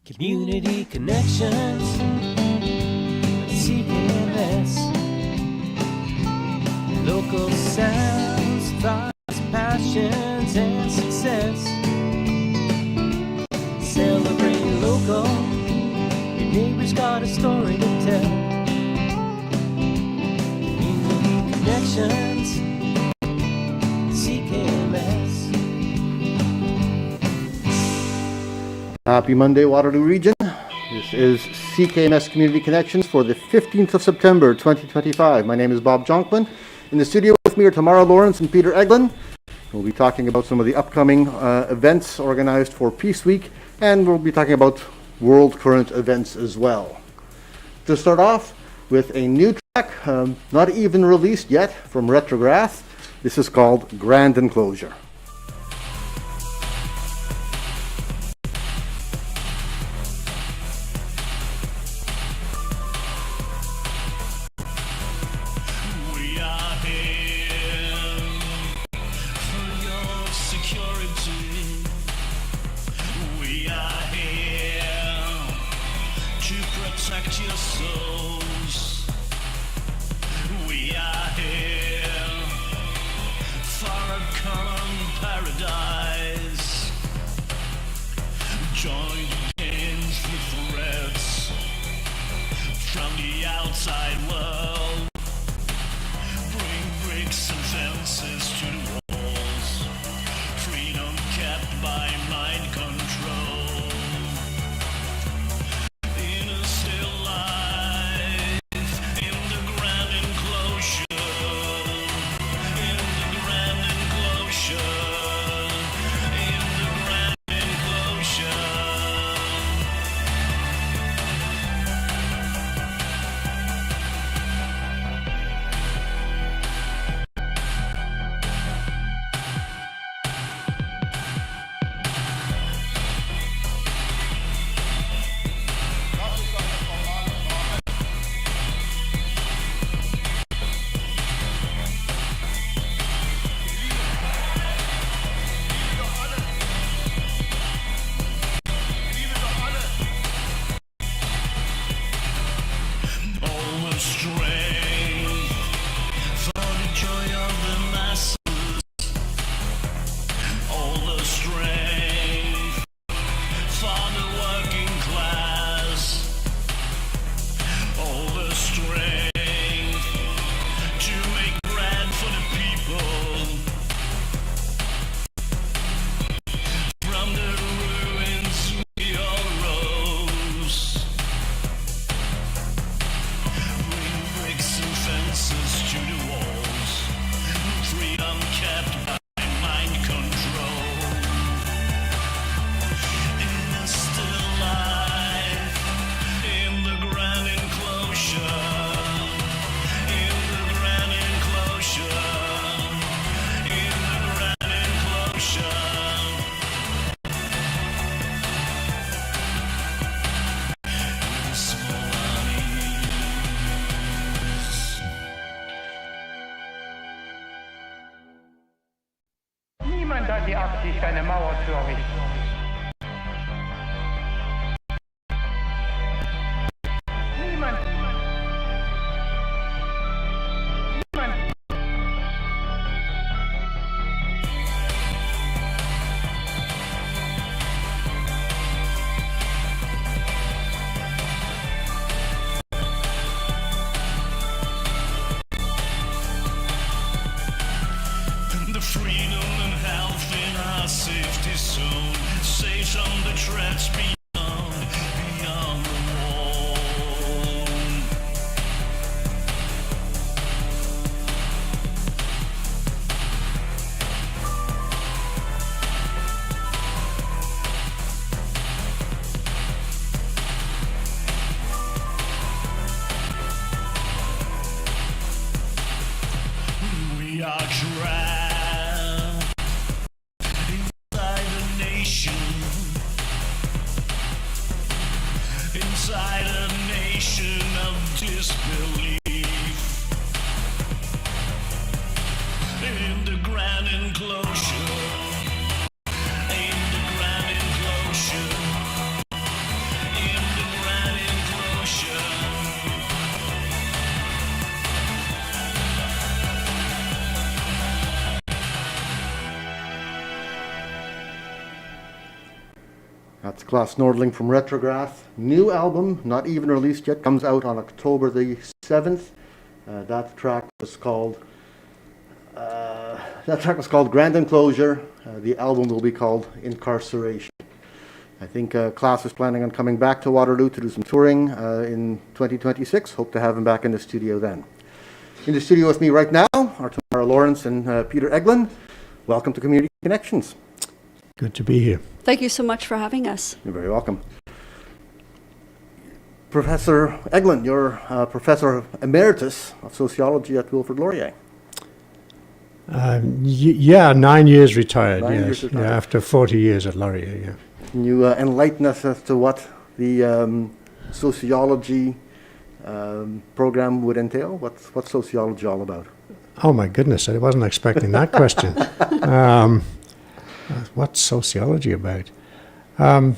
Community connections, CKMS, local sounds, thoughts, passions, and success. Celebrate local, your neighbor's got a story to tell. Community connections, CKMS. Happy Monday, Waterloo Region. This is CKMS Community Connections for the 15th of September, 2025. My name is Bob Jonklin. In the studio with me are Tamara Lorincz and Peter Eglin. We'll be talking about some of the upcoming events organized for Peace Week, and we'll be talking about world current events as well. To start off with a new track, not even released yet, from Retrograph. This is called Grand Enclosure. Protect your souls. We are here for a common paradise. Join hands with threats from the outside world. Bring bricks and fences to the walls. Freedom kept by mind control. Niemand hat die Absicht, eine Mauer zu errichten. Niemand. The freedom and health in our safety zone, safe from the threats beyond the wall. We are trapped inside a nation, inside a nation of disbelief. In the grand enclosure, in the grand enclosure, Glass Nordling from Retrograph. New album, not even released yet, comes out on October the 7th. That track was called Grand Enclosure. The album will be called Incarceration. I think Glass is planning on coming back to Waterloo to do some touring in 2026. Hope to have him back in the studio then. In the studio with me right now are Tamara Lorincz and Peter Eglin. Welcome to Community Connections. Good to be here. Thank you so much for having us. You're very welcome. Professor Eglin, you're Professor Emeritus of Sociology at Wilfrid Laurier. 9 years retired, 9 yes. years retired. Yeah, after 40 years at Laurier, yeah. Can you enlighten us as to what the sociology program would entail? What's sociology all about? Oh my goodness, I wasn't expecting that question. What's sociology about? I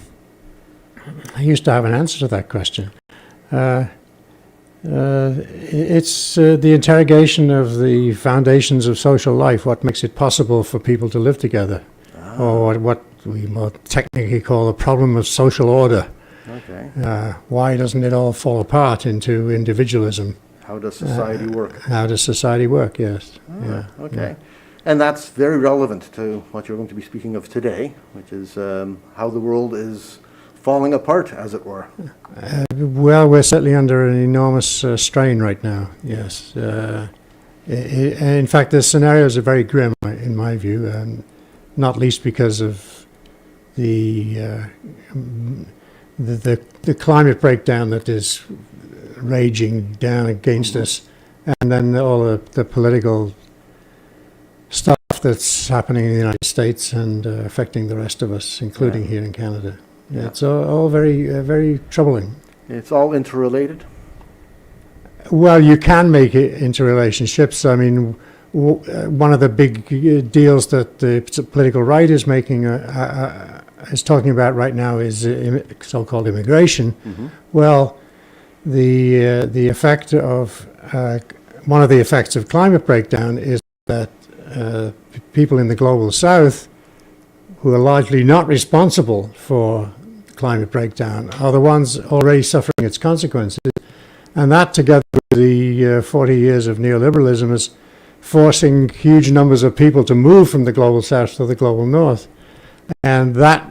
used to have an answer to that question. It's the interrogation of the foundations of social life, what makes it possible for people to live together, or what we more technically call the problem of social order. Okay. Why doesn't it all fall apart into individualism? How does society work? How does society work, yes. Okay. Yeah. And that's very relevant to what you're going to be speaking of today, which is how the world is falling apart, as it were. Well, we're certainly under an enormous strain right now, yes. In fact, the scenarios are very grim, in my view, not least because of the climate breakdown that is raging down against us, and then all the political stuff that's happening in the United States and affecting the rest of us, including here in Canada. Yeah, it's all very, very troubling. It's all interrelated. Well, you can make it into relationships. I mean, one of the big deals that the political right is making, is talking about right now is so-called immigration. Mm-hmm. Well, the effect of one of the effects of climate breakdown is that people in the global south, who are largely not responsible for climate breakdown, are the ones already suffering its consequences. And that, together with the 40 years of neoliberalism, is forcing huge numbers of people to move from the global south to the global north. And that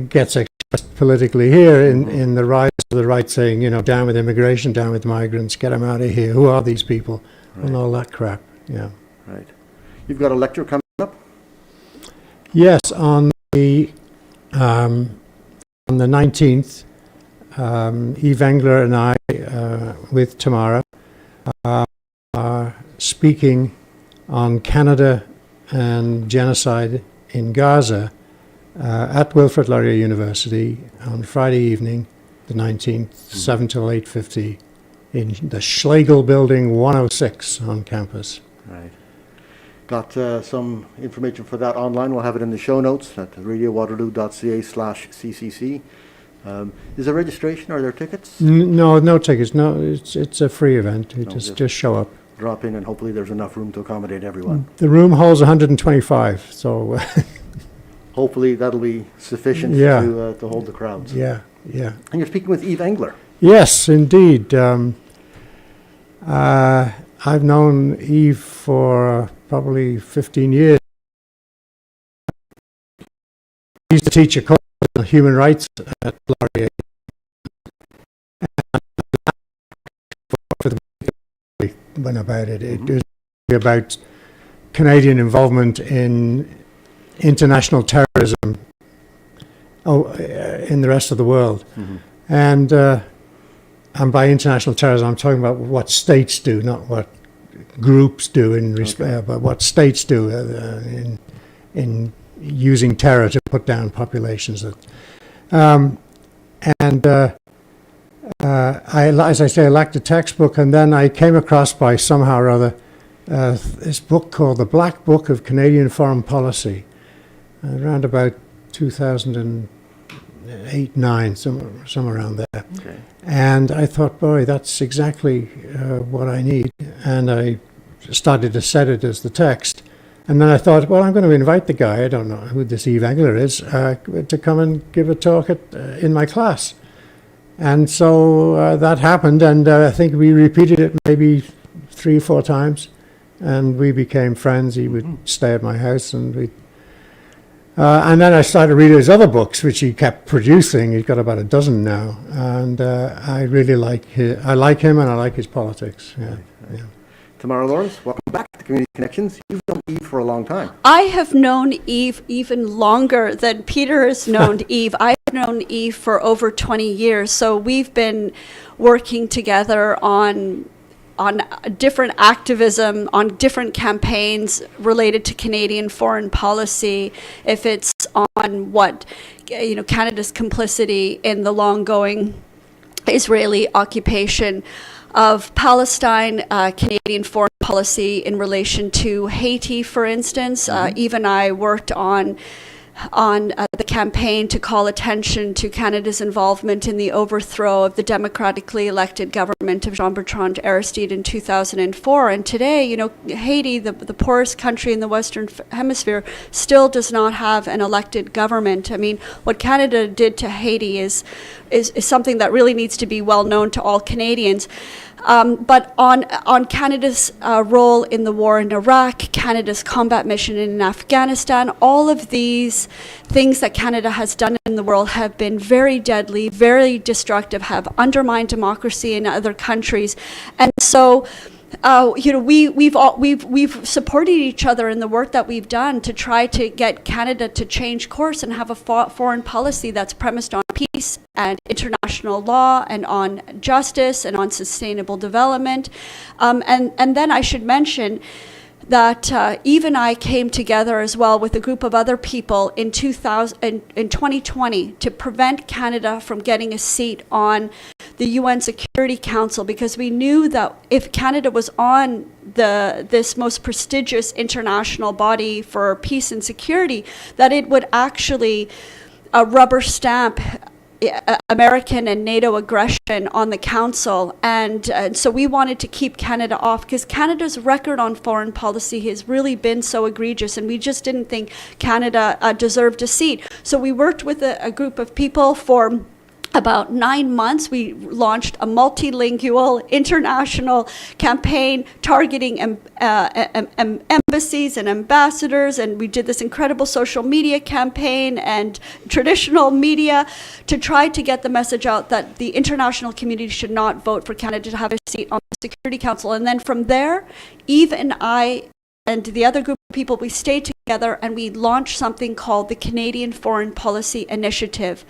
gets expressed politically here in the rise of the right saying, down with immigration, down with migrants, get them out of here. Who are these people? Right. And all that crap, yeah. Right. You've got a lecture coming up? Yes, on the 19th, Eve Engler and I, with Tamara, are speaking on Canada and genocide in Gaza at Wilfrid Laurier University on Friday evening, the 19th, 7 till 8:50, in the Schlegel Building 106 on campus. Right. Got some information for that online. We'll have it in the show notes at radiowaterloo.ca/ccc. Is there registration? Are there tickets? No tickets. No, it's a free event. You just show up. Drop in, and hopefully there's enough room to accommodate everyone. The room holds 125, so hopefully that'll be sufficient to hold the crowds. Yeah. And you're speaking with Eve Engler. Yes, indeed. I've known Eve for probably 15 years. I used to teach a course on human rights at Laurier. When about it, it was about Canadian involvement in international terrorism in the rest of the world. Mm-hmm. And by international terrorism, I'm talking about what states do, not what groups do but what states do in using terror to put down populations. As I say, I liked the textbook, and then I came across by somehow or other this book called The Black Book of Canadian Foreign Policy, around about 2008-9, somewhere around there. Okay. And I thought, boy, that's exactly what I need. And I started to set it as the text. And then I thought, well, I'm going to invite the guy, I don't know who this Eve Eglin is, to come and give a talk in my class. And so that happened, and I think we repeated it maybe 3 or 4 times, and we became friends. He would stay at my house, and then I started reading his other books, which he kept producing. He's got about a dozen now, and I really like him, and I like his politics. Yeah, yeah. Tamara Lorincz, welcome back to Community Connections. You've known Eve for a long time. I have known Eve even longer than Peter has known Eve. I've known Eve for over 20 years, so we've been working together on different activism, on different campaigns related to Canadian foreign policy, if it's on Canada's complicity in the long-going Israeli occupation of Palestine, Canadian foreign policy in relation to Haiti, for instance. Eve and I worked on the campaign to call attention to Canada's involvement in the overthrow of the democratically elected government of Jean-Bertrand Aristide in 2004. And today, Haiti, the poorest country in the Western Hemisphere, still does not have an elected government. I mean, what Canada did to Haiti is something that really needs to be well known to all Canadians. But on Canada's role in the war in Iraq, Canada's combat mission in Afghanistan, all of these things that Canada has done in the world have been very deadly, very destructive, have undermined democracy in other countries. And so we've supported each other in the work that we've done to try to get Canada to change course and have a foreign policy that's premised on peace and international law and on justice and on sustainable development. And then I should mention that Eve and I came together as well with a group of other people in 2020 to prevent Canada from getting a seat on the UN Security Council, because we knew that if Canada was on this most prestigious international body for peace and security, that it would actually rubber stamp American and NATO aggression on the council, and so we wanted to keep Canada off because Canada's record on foreign policy has really been so egregious, and we just didn't think Canada deserved a seat. So we worked with a group of people for about 9 months. We launched a multilingual international campaign targeting embassies and ambassadors, and we did this incredible social media campaign and traditional media to try to get the message out that the international community should not vote for Canada to have a seat on the Security Council. And then from there, Eve and I and the other group of people, we stayed together and we launched something called the Canadian Foreign Policy Initiative,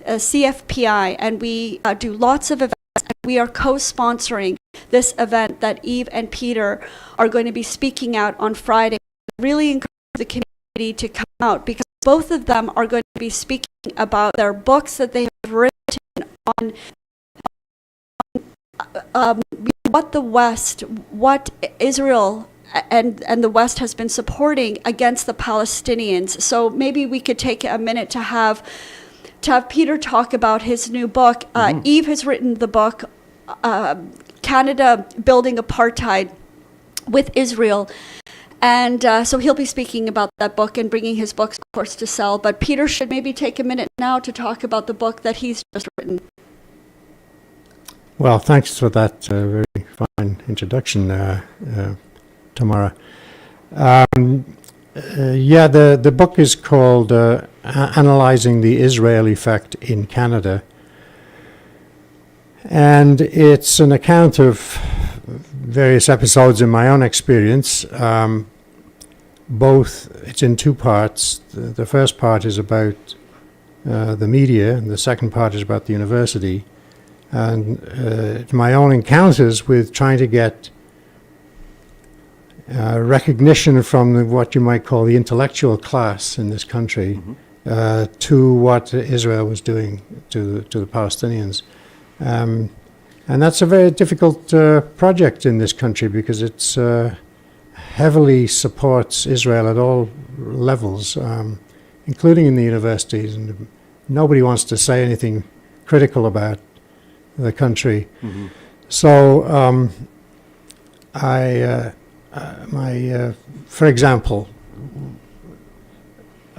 CFPI, and we do lots of events, and we are co-sponsoring this event that Eve and Peter are going to be speaking out on Friday. I really encourage the community to come out because both of them are going to be speaking about their books that they have written on what the West, what Israel and the West has been supporting against the Palestinians. So maybe we could take a minute to have Peter talk about his new book. Eve has written the book, Canada Building Apartheid with Israel. And so he'll be speaking about that book and bringing his books, of course, to sell. But Peter should maybe take a minute now to talk about the book that he's just written. Well, thanks for that very fine introduction, Tamara. The book is called Analyzing the Israel Effect in Canada. And it's an account of various episodes in my own experience. It's in 2 parts. The first part is about the media, and the second part is about the university. And my own encounters with trying to get recognition from what you might call the intellectual class in this country to what Israel was doing to the Palestinians. And that's a very difficult project in this country because it's heavily supports Israel at all levels, including in the universities. And nobody wants to say anything critical about the country. So for example,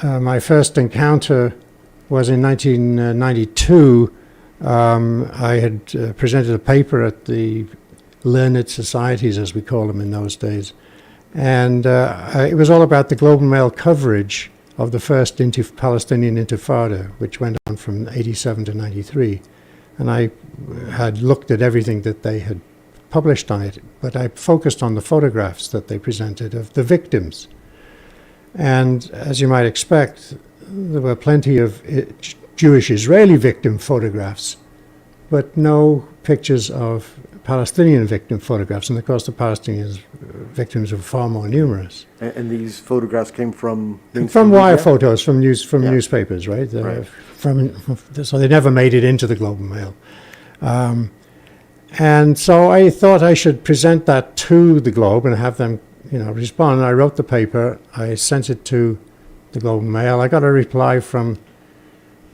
my first encounter was in 1992. I had presented a paper at the learned societies, as we call them in those days, and it was all about the Globe and Mail coverage of the first Palestinian Intifada, which went on from 87 to 93. And I had looked at everything that they had published on it, but I focused on the photographs that they presented of the victims. And as you might expect, there were plenty of Jewish Israeli victim photographs, but no pictures of Palestinian victim photographs. And of course, the Palestinian victims were far more numerous. And these photographs came from From wire media? photos, from newspapers, right? Right. So they never made it into the Globe and Mail. And so I thought I should present that to the Globe and have them, respond. And I wrote the paper. I sent it to the Globe and Mail. I got a reply from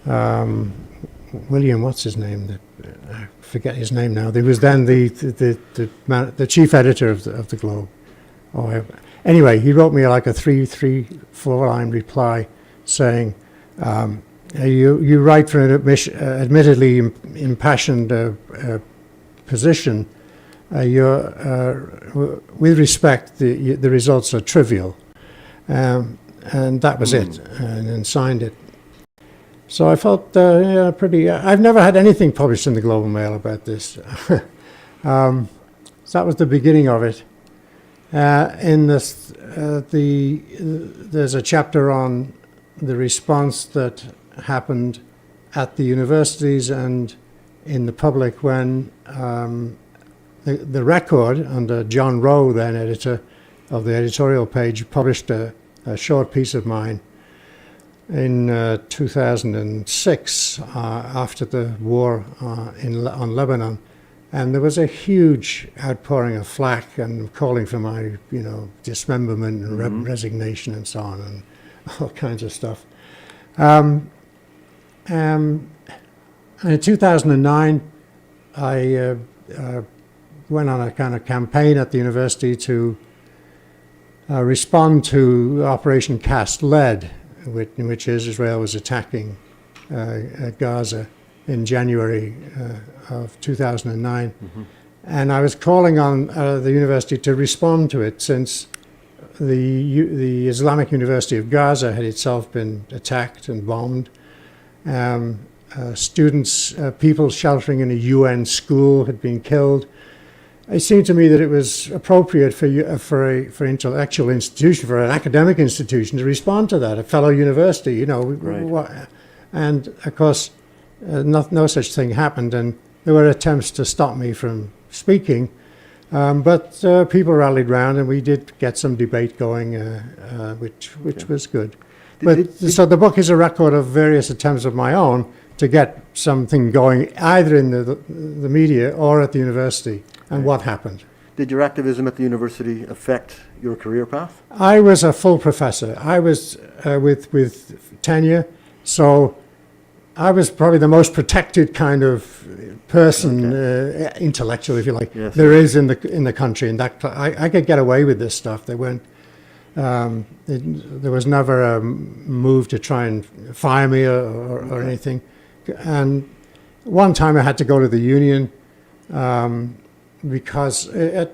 William, what's his name? I forget his name now. He was then the chief editor of the Globe. Anyway, he wrote me like a 4 line reply saying, you write from an admittedly impassioned position. With respect, the results are trivial. And that was it, and then signed it. So I felt pretty. I've never had anything published in the Globe and Mail about this. So that was the beginning of it. In this, there's a chapter on the response that happened at the universities and in the public when the Record, under John Rowe, then editor of the editorial page, published a short piece of mine in 2006 after the war on Lebanon. And there was a huge outpouring of flack and calling for my, dismemberment and resignation and so on, and all kinds of stuff. And in 2009, I went on a kind of campaign at the university to respond to Operation Cast Lead, in which Israel was attacking Gaza in January of 2009. And I was calling on the university to respond to it, since the Islamic University of Gaza had itself been attacked and bombed. Students, people sheltering in a UN school had been killed. It seemed to me that it was appropriate for an intellectual institution, for an academic institution, to respond to that, a fellow university, Right. And of course, no such thing happened, and there were attempts to stop me from speaking, but people rallied round, and we did get some debate going, which was good. So the book is a record of various attempts of my own to get something going, either in the media or at the university, and what happened. Did your activism at the university affect your career path? I was a full professor. I was with tenure, so I was probably the most protected kind of person, intellectual, if you like, Yes. there is in the country. And that I could get away with this stuff. They weren't. There was never a move to try and fire me or anything. And one time I had to go to the union because I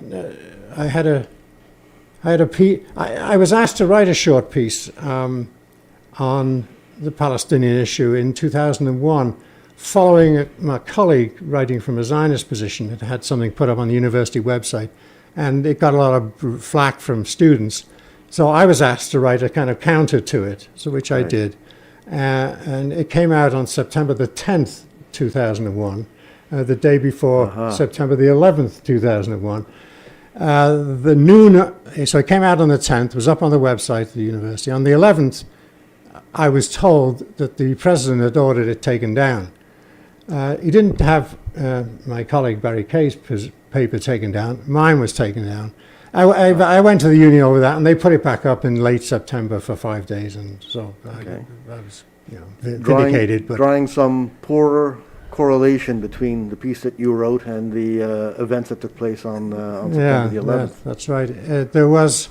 was asked to write a short piece on the Palestinian issue in 2001, following my colleague writing from a Zionist position that had something put up on the university website, and it got a lot of flack from students. So I was asked to write a kind of counter to it, which I did. And it came out on September the 10th, 2001, the day before September the 11th, 2001. So it came out on the 10th, was up on the website of the university. On the 11th, I was told that the president had ordered it taken down. He didn't have my colleague Barry Kay's paper taken down. Mine was taken down. I went to the union over that, and they put it back up in late September for 5 days, and so I was vindicated. Drawing some poorer correlation between the piece that you wrote and the events that took place on September the 11th. Yeah, that's right. There was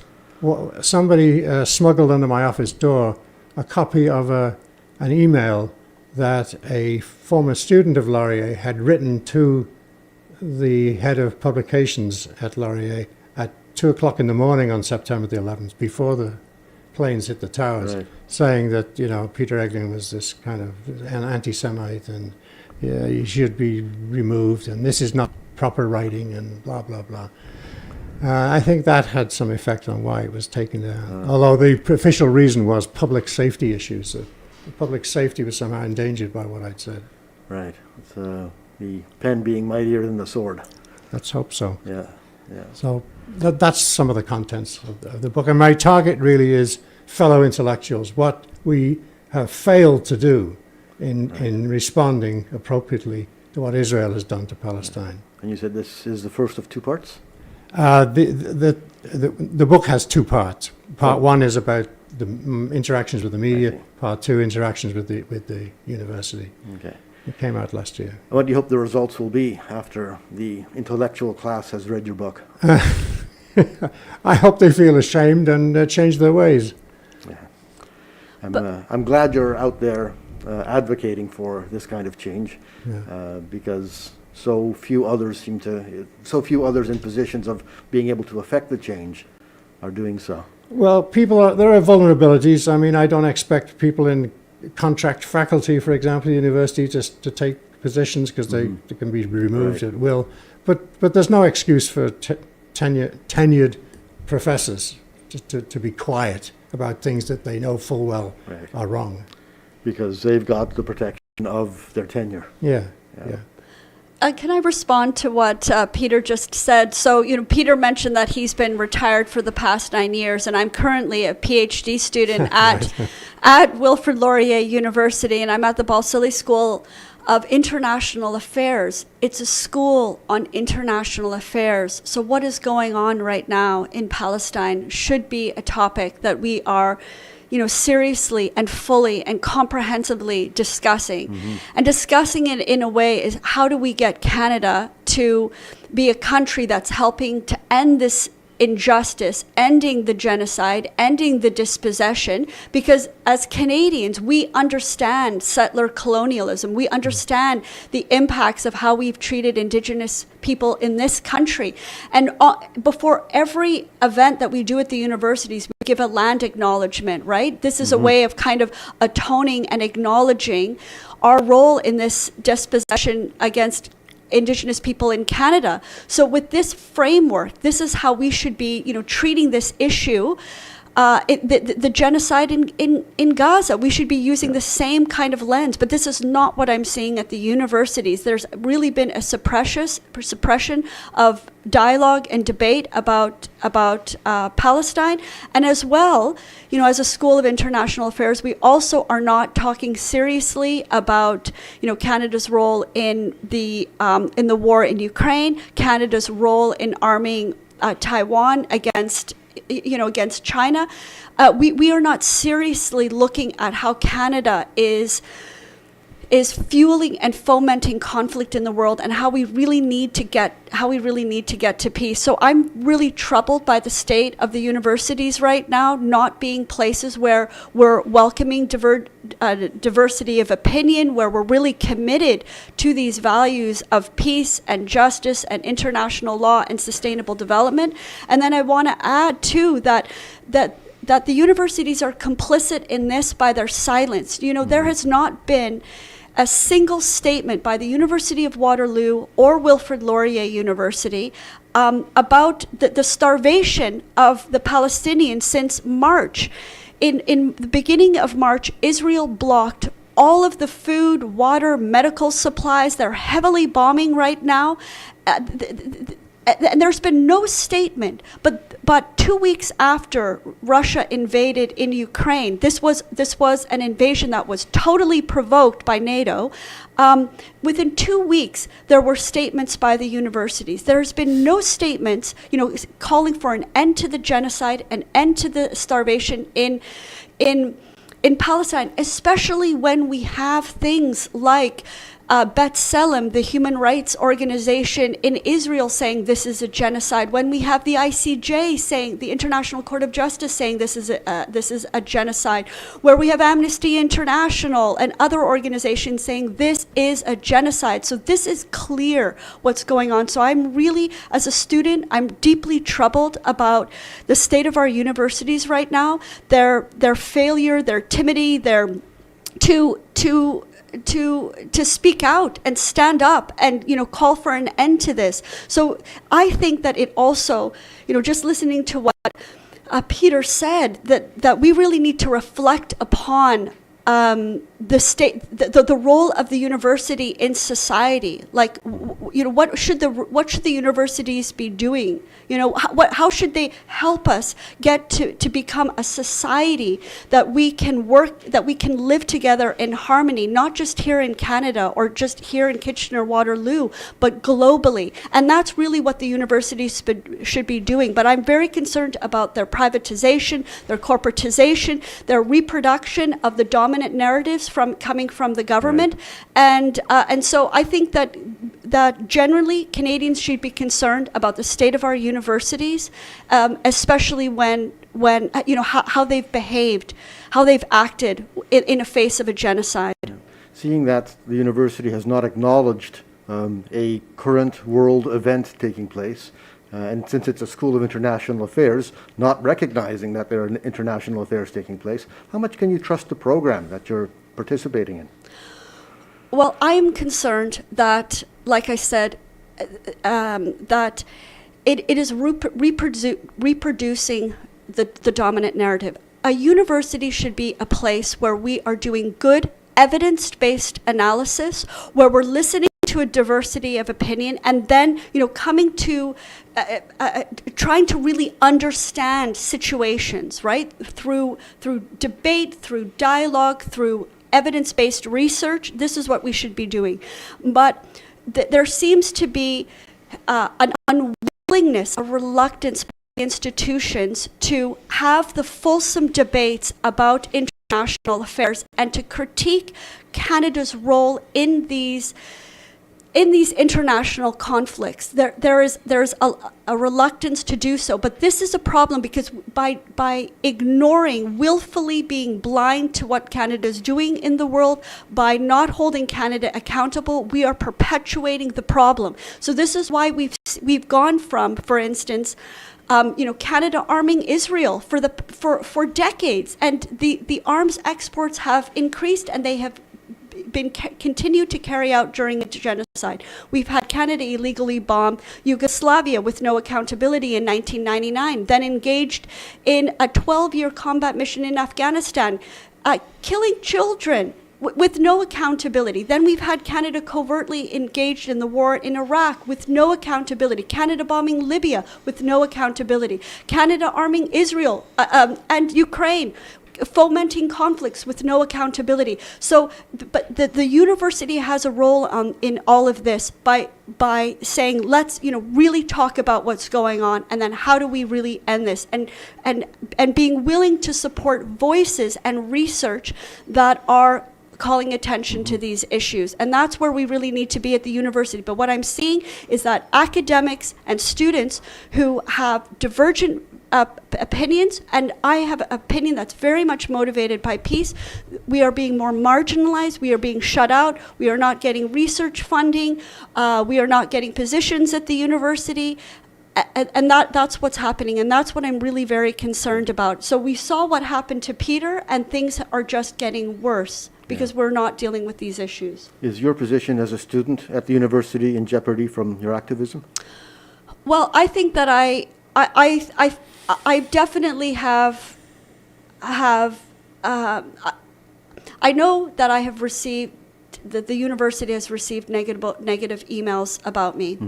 somebody smuggled under my office door a copy of an email that a former student of Laurier had written to the head of publications at Laurier at 2 o'clock in the morning on September the 11th, before the planes hit the towers, Right. saying that, Peter Eglin was this kind of an anti-Semite and he should be removed and this is not proper writing and blah, blah, blah. I think that had some effect on why it was taken down. Although the official reason was public safety issues. That public safety was somehow endangered by what I'd said. Right. It's, the pen being mightier than the sword. Let's hope so. Yeah. Yeah. So that's some of the contents of the book. And my target really is fellow intellectuals, what we have failed to do in responding appropriately to what Israel has done to Palestine. And you said this is the first of two parts? The book has two parts. Part one is about the interactions with the I media. see. Part two, interactions with the university. Okay. It came out last year. What do you hope the results will be after the intellectual class has read your book? I hope they feel ashamed and change their ways. I'm glad you're out there advocating for this kind of change, because so few others in positions of being able to affect the change are doing so. Well, there are vulnerabilities. I mean, I don't expect people in contract faculty, for example, at university, just to take positions because they can be removed Right. at will. But there's no excuse for tenured professors to be quiet about things that they know full well Right. are wrong. Because they've got the protection of their tenure. Yeah. Can I respond to what Peter just said? So, Peter mentioned that he's been retired for the past 9 years, and I'm currently a PhD student at Wilfrid Laurier University, and I'm at the Balsillie School of International Affairs. It's a school on international affairs. So what is going on right now in Palestine should be a topic that we are seriously and fully and comprehensively discussing. And discussing it in a way is, how do we get Canada to be a country that's helping to end this injustice, ending the genocide, ending the dispossession? Because as Canadians, we understand settler colonialism. We understand the impacts of how we've treated Indigenous people in this country. And before every event that we do at the universities, we give a land acknowledgement, right? This is a way of kind of atoning and acknowledging our role in this dispossession against Indigenous people in Canada. So with this framework, this is how we should be, treating this issue. The genocide in Gaza, we should be using the same kind of lens, but this is not what I'm seeing at the universities. There's really been a suppression of dialogue and debate about Palestine, and as well, as a School of International Affairs, we also are not talking seriously about Canada's role in the war in Ukraine, Canada's role in arming Taiwan against China. We are not seriously looking at how Canada is fueling and fomenting conflict in the world, and how we really need to get to peace. So I'm really troubled by the state of the universities right now, not being places where we're welcoming diversity of opinion, where we're really committed to these values of peace and justice and international law and sustainable development. And then I want to add too that the universities are complicit in this by their silence. There has not been a single statement by the University of Waterloo or Wilfrid Laurier University about the starvation of the Palestinians since March. In the beginning of March, Israel blocked all of the food, water, medical supplies. They're heavily bombing right now. And there's been no statement, but 2 weeks after Russia invaded in Ukraine, this was an invasion that was totally provoked by NATO. Within 2 weeks, there were statements by the universities. There's been no statements, calling for an end to the genocide, an end to the starvation in Palestine, especially when we have things like B'Tselem, the human rights organization in Israel, saying this is a genocide, when we have the ICJ saying, the International Court of Justice saying this is a genocide, where we have Amnesty International and other organizations saying this is a genocide. So this is clear what's going on. So I'm really, as a student, I'm deeply troubled about the state of our universities right now, their failure, their timidity, their to speak out and stand up and, call for an end to this. So I think that it also, just listening to what Peter said, that we really need to reflect upon the state, the role of the university in society. Like, what should the universities be doing? How should they help us get to become a society that we can live together in harmony, not just here in Canada or just here in Kitchener-Waterloo, but globally. And that's really what the universities should be doing. But I'm very concerned about their privatization, their corporatization, their reproduction of the dominant narratives coming from the government, and so I think that generally Canadians should be concerned about the state of our universities, especially when how they've behaved, how they've acted in the face of a genocide. Seeing that the university has not acknowledged a current world event taking place, and since it's a School of International Affairs, not recognizing that there are international affairs taking place, how much can you trust the program that you're participating in? Well, I am concerned that, like I said, that it is reproducing the dominant narrative. A university should be a place where we are doing good evidence-based analysis, where we're listening to a diversity of opinion, and then coming to trying to really understand situations, right, through debate, through dialogue, through evidence-based research. This is what we should be doing. But there seems to be an unwillingness, a reluctance by institutions to have the fulsome debates about international affairs and to critique Canada's role in these international conflicts. There's a reluctance to do so, but this is a problem because by ignoring, willfully being blind to what Canada is doing in the world, by not holding Canada accountable, we are perpetuating the problem. So this is why we've gone from, for instance, Canada arming Israel for decades, and the arms exports have increased, and they have been continued to carry out during the genocide. We've had Canada illegally bomb Yugoslavia with no accountability in 1999, then engaged in a 12-year combat mission in Afghanistan, killing children with no accountability. Then we've had Canada covertly engaged in the war in Iraq with no accountability. Canada bombing Libya with no accountability. Canada arming Israel and Ukraine, fomenting conflicts with no accountability. So, but the university has a role in all of this by saying, let's really talk about what's going on, and then how do we really end this, and being willing to support voices and research that are calling attention to these issues. And that's where we really need to be at the university. But what I'm seeing is that academics and students who have divergent opinions, and I have an opinion that's very much motivated by peace. We are being more marginalized. We are being shut out. We are not getting research funding. We are not getting positions at the university. And that's what's happening, and that's what I'm really very concerned about. So we saw what happened to Peter, and things are just getting worse because we're not dealing with these issues. Is your position as a student at the university in jeopardy from your activism? Well, I think that I definitely have. I know that I have received, that the university has received negative emails about me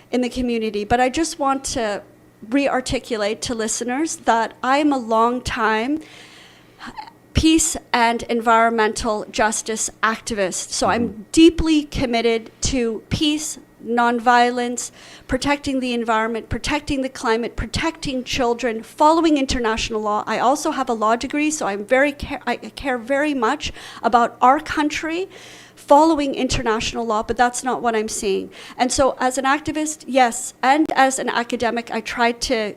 in the community, but I just want to re-articulate to listeners that I am a long-time peace and environmental justice activist. So I'm deeply committed to peace, nonviolence, protecting the environment, protecting the climate, protecting children, following international law. I also have a law degree, so I care very much about our country following international law, but that's not what I'm seeing. And so as an activist, yes, and as an academic, I tried to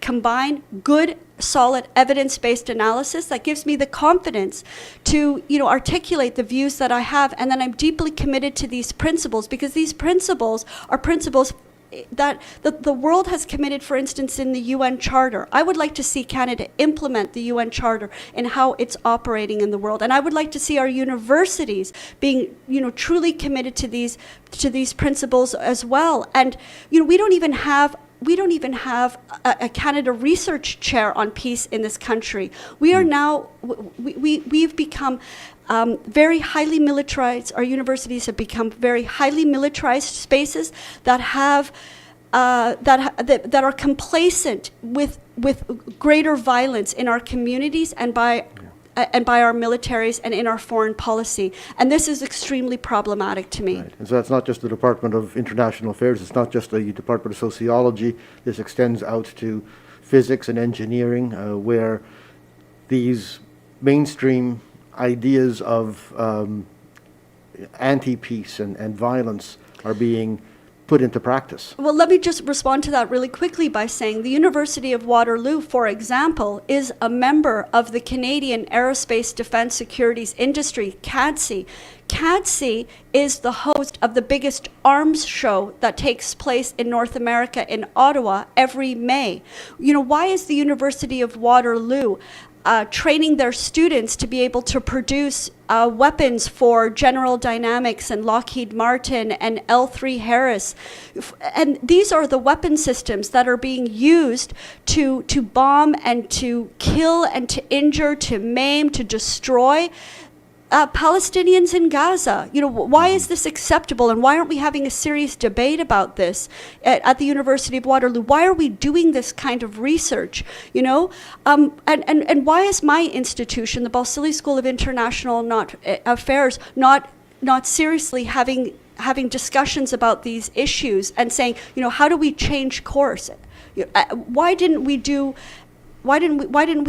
combine good, solid, evidence-based analysis that gives me the confidence to, articulate the views that I have. And then I'm deeply committed to these principles, because these principles are principles that the world has committed, for instance, in the UN Charter. I would like to see Canada implement the UN Charter in how it's operating in the world. And I would like to see our universities being, truly committed to these principles as well. And, we don't even have a Canada research chair on peace in this country. We are now, we've become very highly militarized. Our universities have become very highly militarized spaces that have that are complacent with greater violence in our communities and by our militaries and in our foreign policy. And this is extremely problematic to me. Right. And so that's not just the Department of International Affairs, it's not just the Department of Sociology. This extends out to physics and engineering, where these mainstream ideas of anti-peace and violence are being put into practice. Well, let me just respond to that really quickly by saying the University of Waterloo, for example, is a member of the Canadian Aerospace Defence Securities Industry, CADSE. CADSE is the host of the biggest arms show that takes place in North America in Ottawa every May. Why is the University of Waterloo training their students to be able to produce weapons for General Dynamics and Lockheed Martin and L3 Harris? And these are the weapon systems that are being used to bomb and to kill and to injure, to maim, to destroy Palestinians in Gaza. Why is this acceptable, and why aren't we having a serious debate about this at the University of Waterloo? Why are we doing this kind of research? And why is my institution, the Balsillie School of International Affairs, not seriously having discussions about these issues and saying, how do we change course? Why didn't we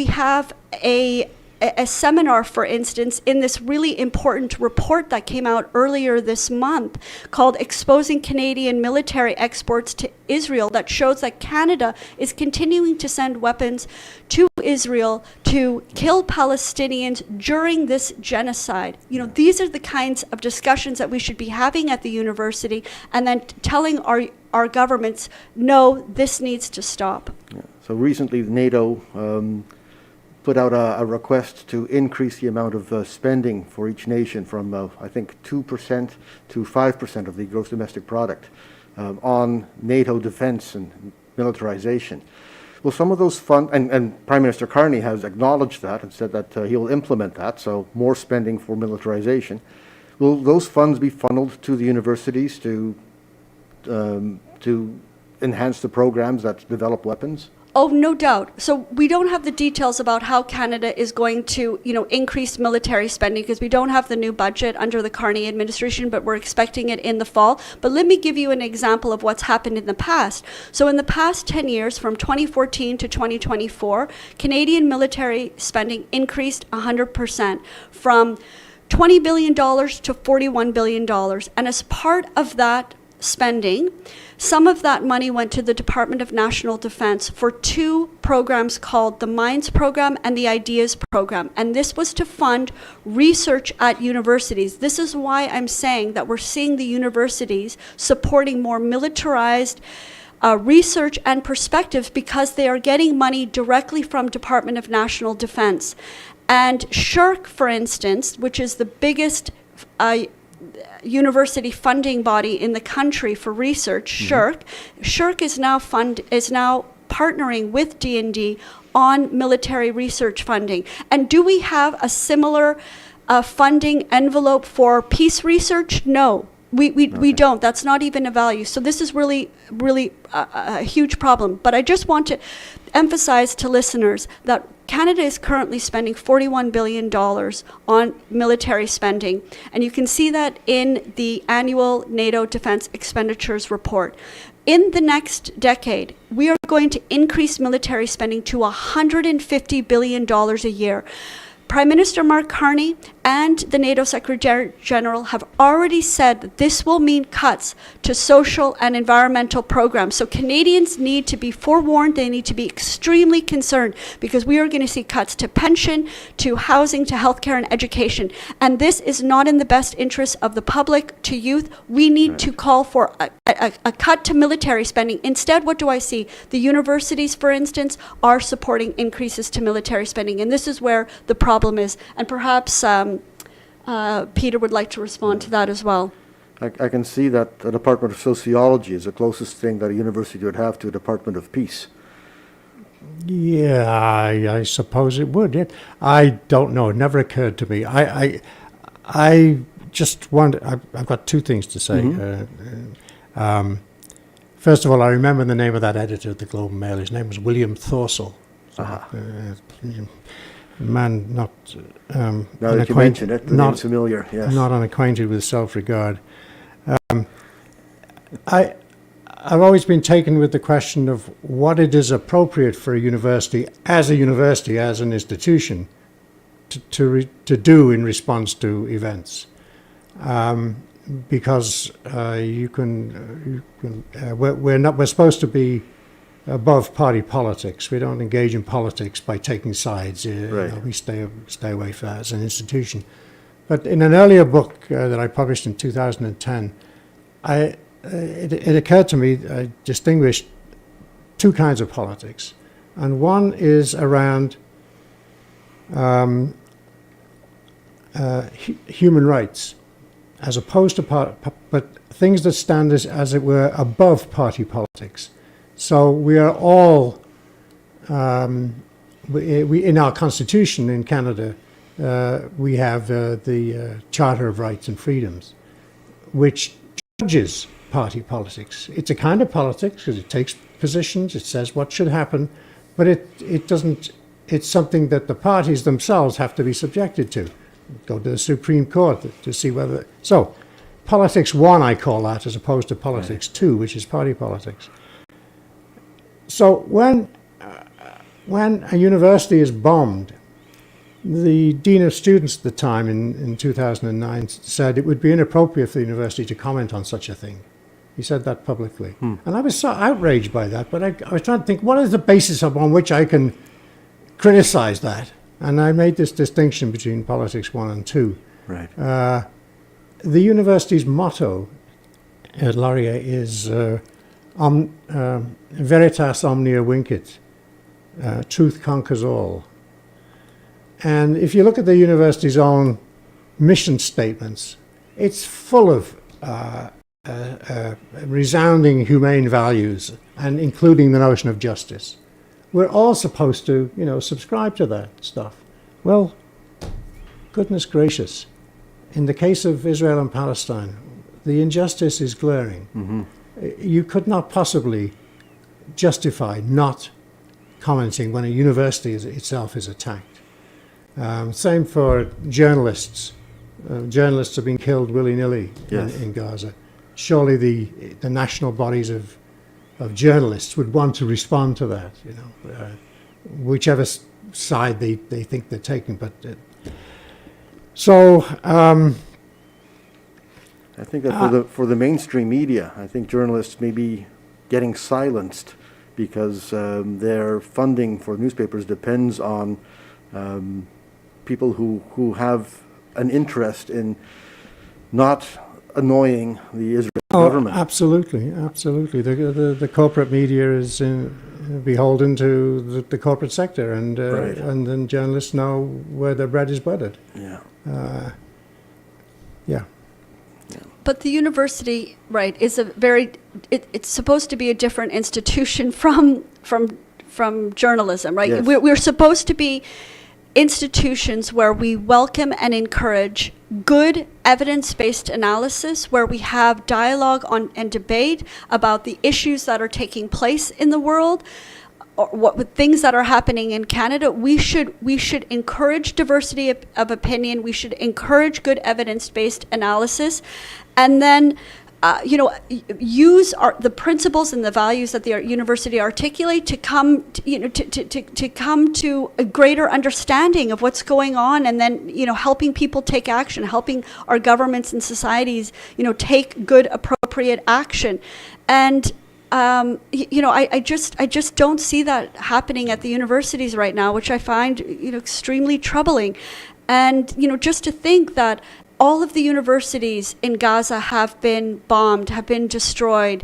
have a seminar, for instance, in this really important report that came out earlier this month called Exposing Canadian Military Exports to Israel, that shows that Canada is continuing to send weapons to Israel to kill Palestinians during this genocide. These are the kinds of discussions that we should be having at the university, and then telling our governments, no, this needs to stop. Yeah. So recently NATO put out a request to increase the amount of spending for each nation from, I think, 2% to 5% of the gross domestic product on NATO defense and militarization. Well, some of those funds, and Prime Minister Carney has acknowledged that and said that he'll implement that, so more spending for militarization. Will those funds be funneled to the universities to enhance the programs that develop weapons? Oh, no doubt. So we don't have the details about how Canada is going to, increase military spending, because we don't have the new budget under the Carney administration, but we're expecting it in the fall. But let me give you an example of what's happened in the past. So in the past 10 years, from 2014 to 2024, Canadian military spending increased 100%, from $20 billion to $41 billion. And as part of that spending, some of that money went to the Department of National Defense for two programs called the Minds Program and the Ideas Program. And this was to fund research at universities. This is why I'm saying that we're seeing the universities supporting more militarized research and perspectives, because they are getting money directly from Department of National Defense. And SSHRC, for instance, which is the biggest university funding body in the country for research, SSHRC is now partnering with D&D on military research funding. And do we have a similar funding envelope for peace research? No. We don't. That's not even a value. So this is really a huge problem. But I just want to emphasize to listeners that Canada is currently spending $41 billion on military spending. And you can see that in the annual NATO Defense Expenditures Report. In the next decade, we are going to increase military spending to $150 billion a year. Prime Minister Mark Carney and the NATO Secretary General have already said that this will mean cuts to social and environmental programs. So Canadians need to be forewarned. They need to be extremely concerned, because we are going to see cuts to pension, to housing, to healthcare and education. And this is not in the best interest of the public, to youth. We need to call for a cut to military spending. Instead, what do I see? The universities, for instance, are supporting increases to military spending. And this is where the problem is. And perhaps Peter would like to respond to that as well. I can see that the Department of Sociology is the closest thing that a university would have to a Department of Peace. Yeah, I suppose it would. I don't know. It never occurred to me. I just want. I've got two things to say. First of all, I remember the name of that editor of the Globe and Mail. His name was William Thorsell. Man not Now that you mention it, the name's familiar. Yes. Not unacquainted with self-regard. I've always been taken with the question of what it is appropriate for a university, as an institution, to do in response to events, because we're supposed to be above party politics. We don't engage in politics by taking sides. We stay away from that as an institution. But in an earlier book that I published in 2010, it occurred to me I distinguished two kinds of politics. And one is around human rights, as opposed to but things that stand as it were above party politics. So we are all, we in our constitution in Canada, we have the Charter of Rights and Freedoms, which judges party politics. It's a kind of politics because it takes positions, it says what should happen, but it doesn't, it's something that the parties themselves have to be subjected to. Go to the Supreme Court to see whether, so politics one I call that, as opposed to politics two, which is party politics. So when a university is bombed, the Dean of Students at the time in 2009 said it would be inappropriate for the university to comment on such a thing. He said that publicly. And I was so outraged by that, but I was trying to think, what is the basis upon which I can criticize that? And I made this distinction between politics 1 and 2. Right. The university's motto at Laurier is Veritas omnia vincit, truth conquers all. And if you look at the university's own mission statements, it's full of resounding humane values, and including the notion of justice. We're all supposed to, subscribe to that stuff. Well, goodness gracious, in the case of Israel and Palestine, the injustice is glaring. Mm-hmm. You could not possibly justify not commenting when a university itself is attacked. Same for journalists. Journalists have been killed willy-nilly in Gaza. Surely the national bodies of journalists would want to respond to that, whichever side they think they're taking. But I think that for the mainstream media, I think journalists may be getting silenced because their funding for newspapers depends on people who have an interest in not annoying the Israeli government. Absolutely. The corporate media is beholden to the corporate sector, and then journalists know where their bread is buttered. Yeah. But the university, is it's supposed to be a different institution from journalism, right? Yes. We're supposed to be institutions where we welcome and encourage good evidence-based analysis, where we have dialogue and debate about the issues that are taking place in the world, or things that are happening in Canada. We should encourage diversity of opinion. We should encourage good evidence-based analysis, and then use the principles and the values that the university articulate to come, to come to a greater understanding of what's going on, and then, helping people take action, helping our governments and societies, take good, appropriate action. And I just don't see that happening at the universities right now, which I find, extremely troubling. And, just to think that all of the universities in Gaza have been bombed, have been destroyed.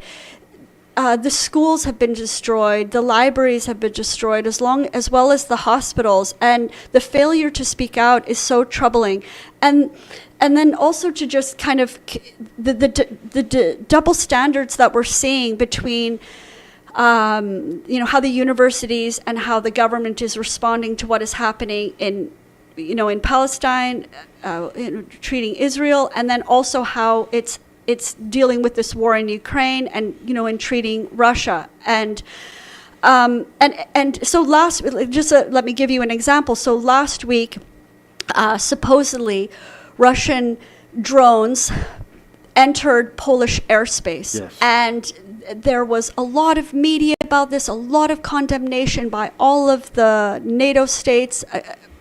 The schools have been destroyed. The libraries have been destroyed, as well as the hospitals. And the failure to speak out is so troubling. And then also to just kind of the double standards that we're seeing between how the universities and how the government is responding to what is happening in Palestine, treating Israel, and then also how it's dealing with this war in Ukraine, and in treating Russia. And so let me give you an example. So last week, supposedly Russian drones entered Polish airspace. Yes. And there was a lot of media about this, a lot of condemnation by all of the NATO states,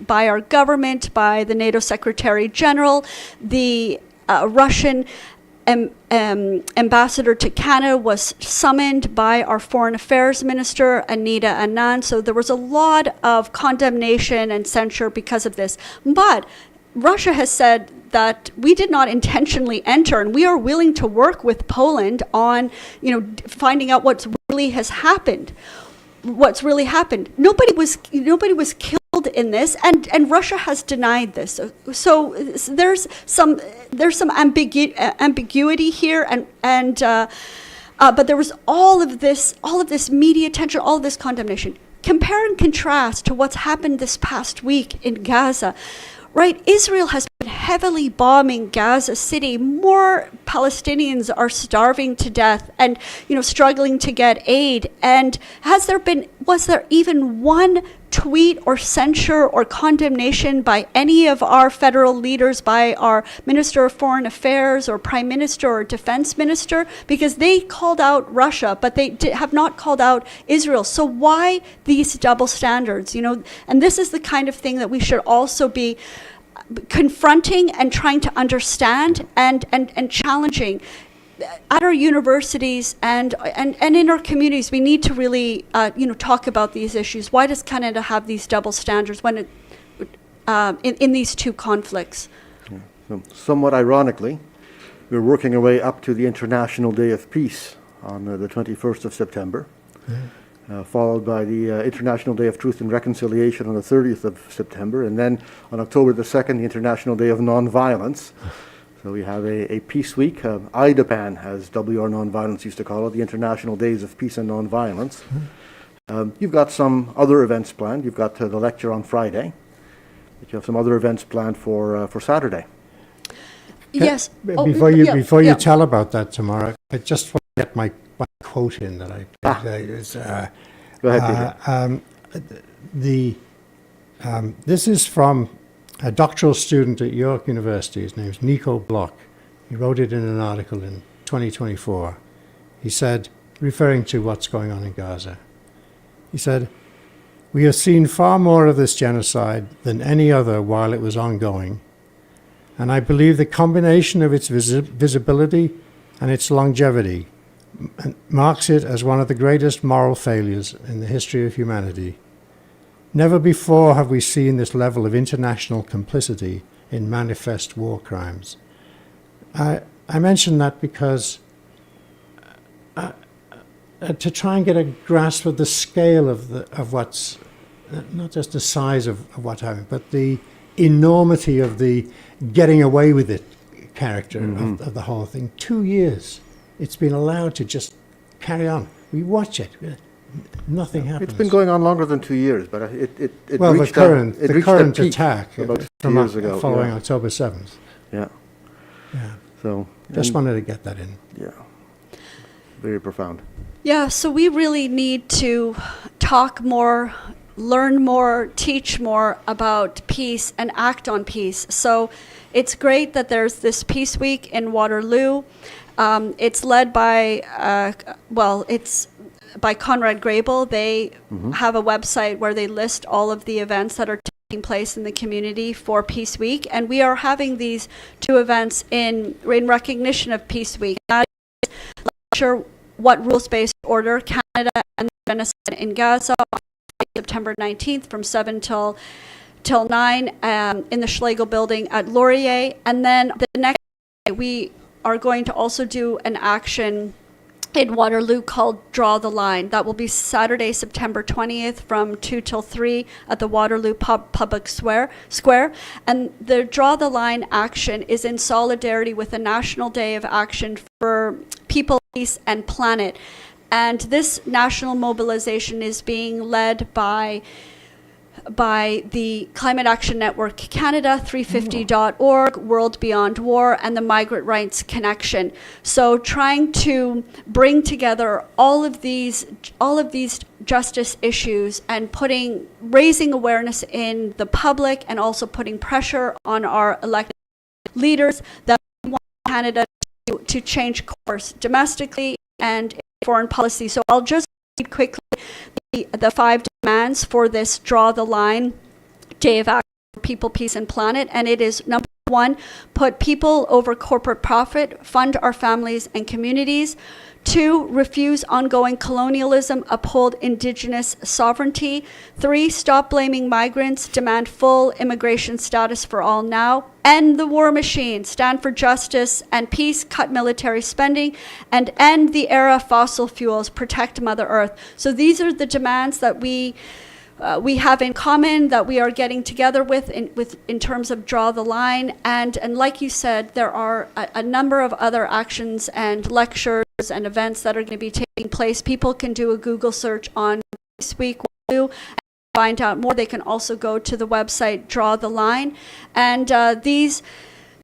by our government, by the NATO Secretary General. The Russian ambassador to Canada was summoned by our Foreign Affairs Minister, Anita Anand. So there was a lot of condemnation and censure because of this. But Russia has said that we did not intentionally enter, and we are willing to work with Poland on, finding out what's really happened. Nobody was killed in this, and Russia has denied this. So there's some ambiguity here, but there was all of this media attention, all of this condemnation. Compare and contrast to what's happened this past week in Gaza. Right, Israel has been heavily bombing Gaza City. More Palestinians are starving to death and, struggling to get aid. And was there even one tweet or censure or condemnation by any of our federal leaders, by our Minister of Foreign Affairs or Prime Minister or Defense Minister? Because they called out Russia, but they have not called out Israel. So why these double standards? And this is the kind of thing that we should also be confronting and trying to understand and challenging at our universities and in our communities. We need to really talk about these issues. Why does Canada have these double standards when in these two conflicts? So, somewhat ironically, we're working our way up to the International Day of Peace on the 21st of September, followed by the International Day of Truth and Reconciliation on the 30th of September, and then on October the 2nd, the International Day of Nonviolence. So we have a Peace Week, IDAPAN, as WR Nonviolence used to call it, the International Days of Peace and Nonviolence. You've got some other events planned. You've got the lecture on Friday, but you have some other events planned for Saturday. Yes. Before you tell about that, Tamara, I just want to get my quote in that I Go ahead, Peter. This is from a doctoral student at York University. His name is Nico Bloch. He wrote it in an article in 2024. He said, referring to what's going on in Gaza, he said, "We have seen far more of this genocide than any other while it was ongoing, and I believe the combination of its visibility and its longevity marks it as one of the greatest moral failures in the history of humanity. Never before have we seen this level of international complicity in manifest war crimes." I mention that because to try and get a grasp of the scale of what's, not just the size of what's happening, but the enormity of the getting away with it character of the whole thing. 2 years it's been allowed to just carry on. We watch it. Nothing happens. It's been going on longer than 2 years, but it reached the current peak attack about 2 from years ago, following October 7th. Yeah. Yeah. So Just wanted to get that in. Yeah. Very profound. Yeah, so we really need to talk more, learn more, teach more about peace and act on peace. So it's great that there's this Peace Week in Waterloo. It's led by, it's by Conrad Grable. They have a website where they list all of the events that are taking place in the community for Peace Week. And we are having these two events in recognition of Peace Week. That is lecture, What Rules-Based Order, Canada and the Genocide in Gaza, on September 19th from 7 till 9 in the Schlegel building at Laurier. And then the next day, we are going to also do an action in Waterloo called Draw the Line. That will be Saturday, September 20th from 2 till 3 at the Waterloo Public Square. And the Draw the Line action is in solidarity with the National Day of Action for People, Peace and Planet. And this national mobilization is being led by the Climate Action Network Canada, 350.org, World Beyond War, and the Migrant Rights Connection. So trying to bring together all of these justice issues and raising awareness in the public, and also putting pressure on our elected leaders that we want Canada to change course domestically and in foreign policy. So I'll just read quickly the 5 demands for this Draw the Line Day of Action for People, Peace and Planet. And it is, number 1, put people over corporate profit, fund our families and communities. 2, refuse ongoing colonialism, uphold Indigenous sovereignty. 3, stop blaming migrants, demand full immigration status for all now. End the war machine, stand for justice and peace, cut military spending, and end the era of fossil fuels, protect Mother Earth. So these are the demands that we have in common, that we are getting together with in terms of Draw the Line. And like you said, there are a number of other actions and lectures and events that are going to be taking place. People can do a Google search on Peace Week and find out more. They can also go to the website Draw the Line. And these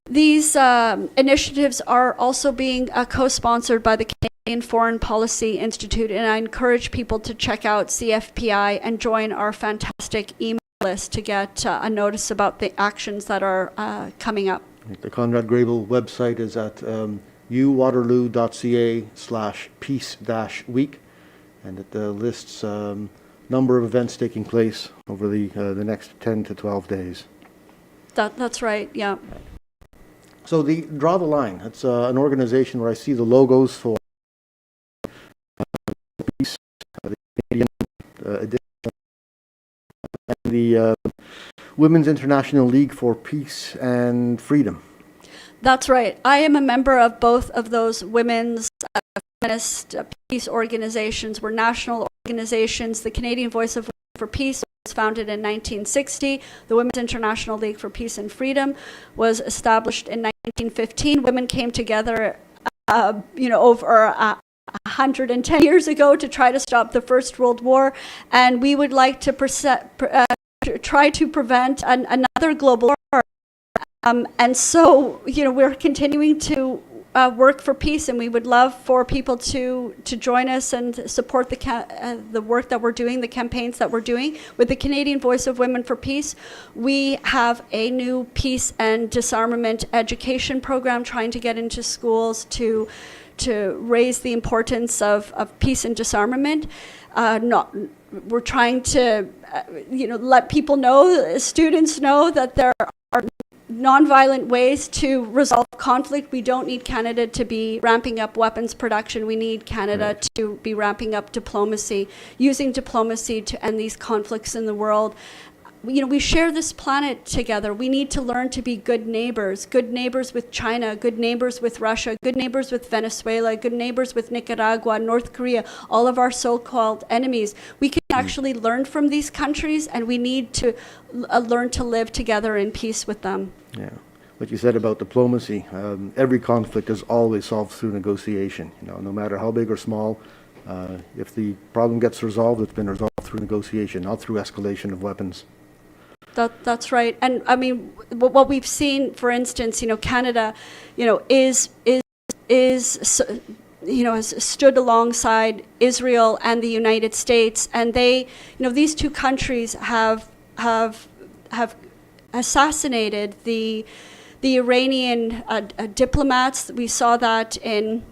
initiatives are also being co-sponsored by the Canadian Foreign Policy Institute, and I encourage people to check out CFPI and join our fantastic email list to get a notice about the actions that are coming up. The Conrad Grable website is at uwaterloo.ca/peace-week, and it lists number of events taking place over the next 10 to 12 days. That's right, yeah. So the Draw the Line, it's an organization where I see the logos for peace, the Canadian edition, and the Women's International League for Peace and Freedom. That's right. I am a member of both of those women's feminist peace organizations. We're national organizations. The Canadian Voice of Women for Peace was founded in 1960. The Women's International League for Peace and Freedom was established in 1915. Women came together, over 110 years ago to try to stop the First World War, and we would like to try to prevent another global war. And so, we're continuing to work for peace, and we would love for people to join us and support the work that we're doing, the campaigns that we're doing. With the Canadian Voice of Women for Peace, we have a new peace and disarmament education program trying to get into schools to raise the importance of peace and disarmament. We're trying to, let people know, students know, that there are nonviolent ways to resolve conflict. We don't need Canada to be ramping up weapons production. We need Canada to be ramping up diplomacy, using diplomacy to end these conflicts in the world. We share this planet together. We need to learn to be good neighbors with China, good neighbors with Russia, good neighbors with Venezuela, good neighbors with Nicaragua, North Korea, all of our so-called enemies. We can actually learn from these countries, and we need to learn to live together in peace with them. Yeah. What you said about diplomacy, every conflict is always solved through negotiation. No matter how big or small, if the problem gets resolved, it's been resolved through negotiation, not through escalation of weapons. That's right. And I mean, what we've seen, for instance, Canada, has stood alongside Israel and the United States, and they, these two countries have assassinated the the Iranian diplomats. We saw that in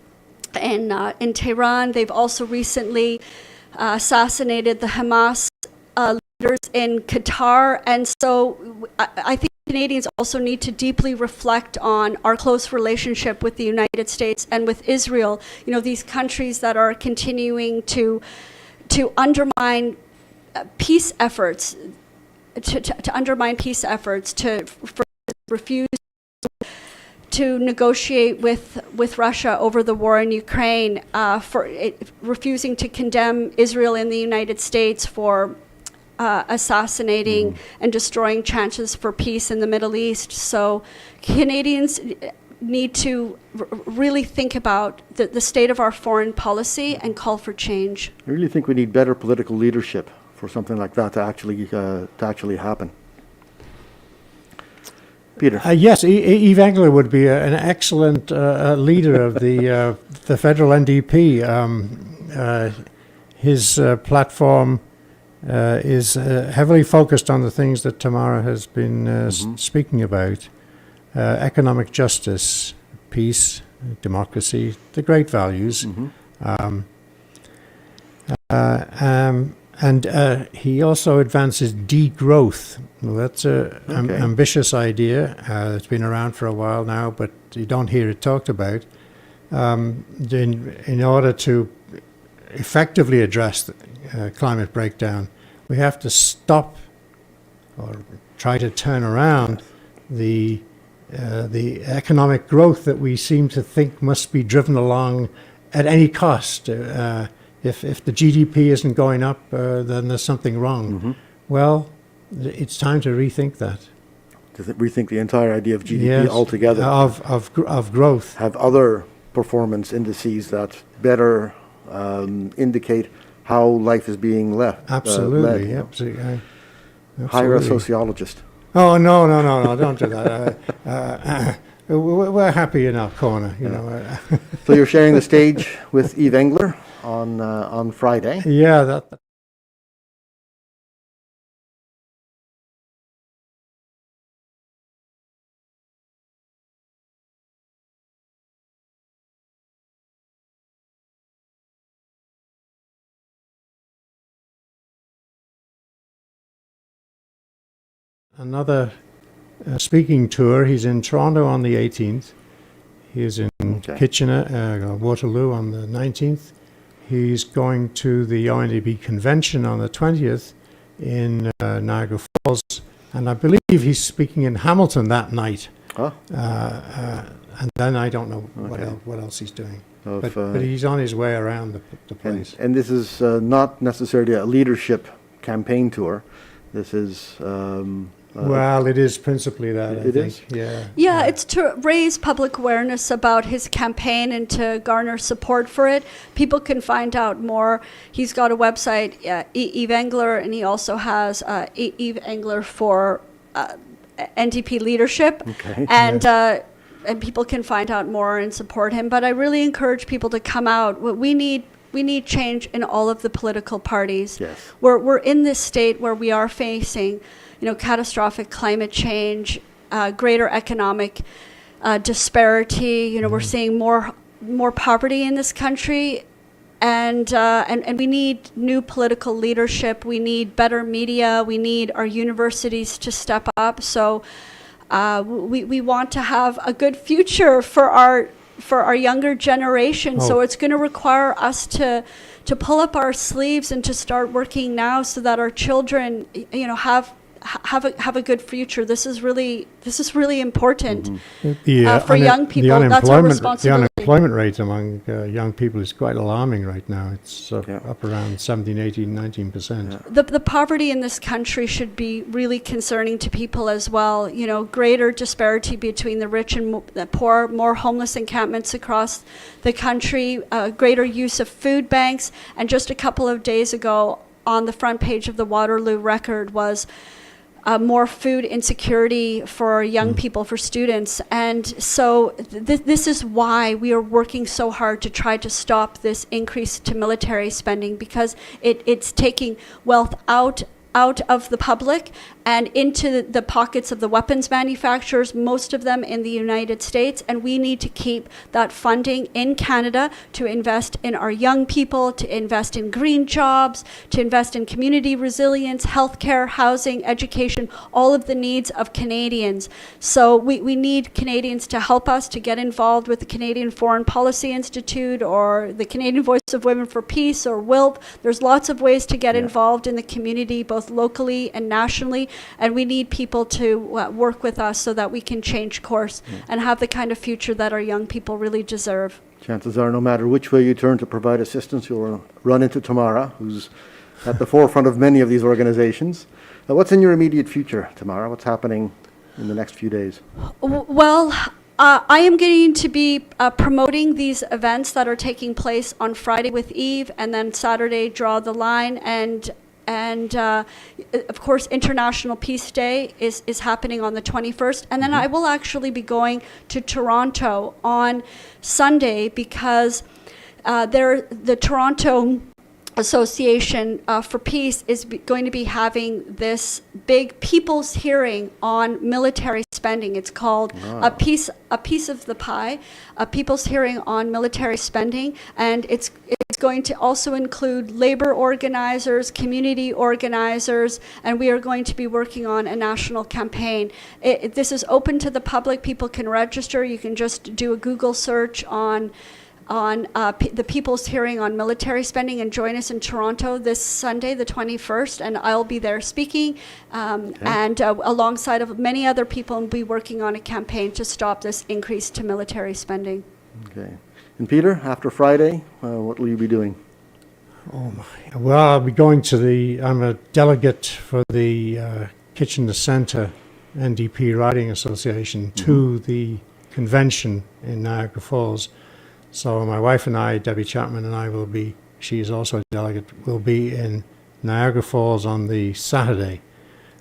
Tehran. They've also recently assassinated the Hamas leaders in Qatar. And so I think Canadians also need to deeply reflect on our close relationship with the United States and with Israel. You know, these countries that are continuing to undermine peace efforts, to undermine peace efforts, to refuse to negotiate with Russia over the war in Ukraine, refusing to condemn Israel and the United States for assassinating and destroying chances for peace in the Middle East. So Canadians need to really think about the state of our foreign policy and call for change. I really think we need better political leadership for something like that to actually happen. Peter. Yes, Eve Engler would be an excellent leader of the federal NDP. His platform is heavily focused on the things that Tamara has been speaking about: economic justice, peace, democracy, the great values. And he also advances degrowth. Well, that's an ambitious idea. It's been around for a while now, but you don't hear it talked about. In order to effectively address the climate breakdown, we have to stop or try to turn around the economic growth that we seem to think must be driven along at any cost. If the GDP isn't going up, then there's something wrong. Well, it's time to rethink that. To rethink the entire idea of GDP altogether. Of growth. Have other performance indices that better indicate how life is being left. Absolutely, led, absolutely. Hire a sociologist. Oh, no, don't do that. We're happy in our corner, you know. So you're sharing the stage with Eve Engler on Friday. Yeah, that. Another speaking tour. He's in Toronto on the 18th. He is in Kitchener, Waterloo on the 19th. He's going to the ONDP convention on the 20th in Niagara Falls. And I believe he's speaking in Hamilton that night. Huh? And then I don't know what else he's doing. But he's on his way around the place. And this is not necessarily a leadership campaign tour. This is... well, it is principally that, I think. Yeah, it's to raise public awareness about his campaign and to garner support for it. People can find out more. He's got a website, Eve Engler, and he also has Eve Engler for NDP leadership. Okay. And people can find out more and support him. But I really encourage people to come out. We need change in all of the political parties. Yes. We're in this state where we are facing, catastrophic climate change, greater economic disparity. We're seeing more poverty in this country, and we need new political leadership. We need better media. We need our universities to step up. So we want to have a good future for our younger generation. So it's going to require us to pull up our sleeves and to start working now so that our children, have a good future. This is really important for young people. That's our responsibility. The unemployment rate among young people is quite alarming right now. It's up around 17, 18, 19%. The poverty in this country should be really concerning to people as well. Greater disparity between the rich and the poor, more homeless encampments across the country, greater use of food banks. And just a couple of days ago, on the front page of the Waterloo Record was more food insecurity for young people, for students. And so this is why we are working so hard to try to stop this increase to military spending, because it's taking wealth out out of the public and into the pockets of the weapons manufacturers, most of them in the United States. And we need to keep that funding in Canada to invest in our young people, to invest in green jobs, to invest in community resilience, healthcare, housing, education, all of the needs of Canadians. So we need Canadians to help us to get involved with the Canadian Foreign Policy Institute or the Canadian Voice of Women for Peace or WILP. There's lots of ways to get involved in the community, both locally and nationally, and we need people to work with us so that we can change course and have the kind of future that our young people really deserve. Chances are, no matter which way you turn to provide assistance, you'll run into Tamara, who's at the forefront of many of these organizations. What's in your immediate future, Tamara? What's happening in the next few days? Well, I am going to be promoting these events that are taking place on Friday with Eve, and then Saturday Draw the Line, and of course International Peace Day is happening on the 21st, and then I will actually be going to Toronto on Sunday because the Toronto Association for Peace is going to be having this big people's hearing on military spending. It's called a piece of the pie, a people's hearing on military spending, and it's going to also include labor organizers, community organizers, and we are going to be working on a national campaign. This is open to the public. People can register. You can just do a Google search on the People's Hearing on Military Spending and join us in Toronto this Sunday, the 21st, and I'll be there speaking, and alongside of many other people, and be working on a campaign to stop this increase to military spending. Okay. And Peter, after Friday, what will you be doing? Oh my! Well, I'll be going to I'm a delegate for the Kitchener Centre NDP Riding Association to the convention in Niagara Falls. So my wife and I, Debbie Chapman, and I will be, she is also a delegate, will be in Niagara Falls on the Saturday.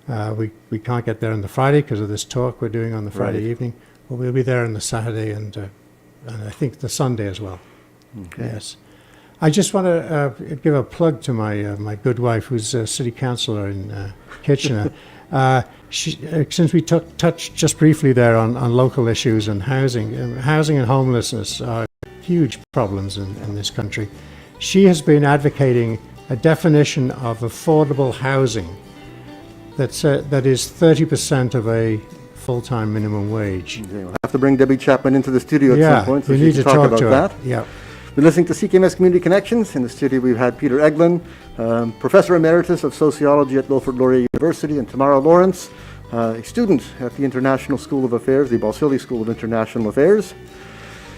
We can't get there on the Friday because of this talk we're doing on the Friday evening, but we'll be there on the Saturday and I think the Sunday as well. Okay. Yes. I just want to give a plug to my good wife, who's a city councillor in Kitchener. Since we touched just briefly there on local issues and housing and homelessness are huge problems in this country. She has been advocating a definition of affordable housing that is 30% of a full-time minimum wage. Okay, we'll have to bring Debbie Chapman into the studio at some point so you she need can to talk about to that. her. Yeah. We're listening to CKMS Community Connections. In the studio we've had Peter Eglin, Professor Emeritus of Sociology at Wilfrid Laurier University, and Tamara Lorincz, a student at the International School of Affairs, the Balsillie School of International Affairs.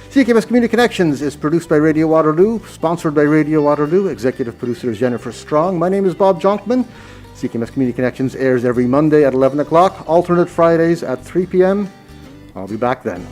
CKMS Community Connections is produced by Radio Waterloo, sponsored by Radio Waterloo. Executive producer is Jennifer Strong. My name is Bob Jonkman. CKMS Community Connections airs every Monday at 11 o'clock, alternate Fridays at 3 p.m. I'll be back then.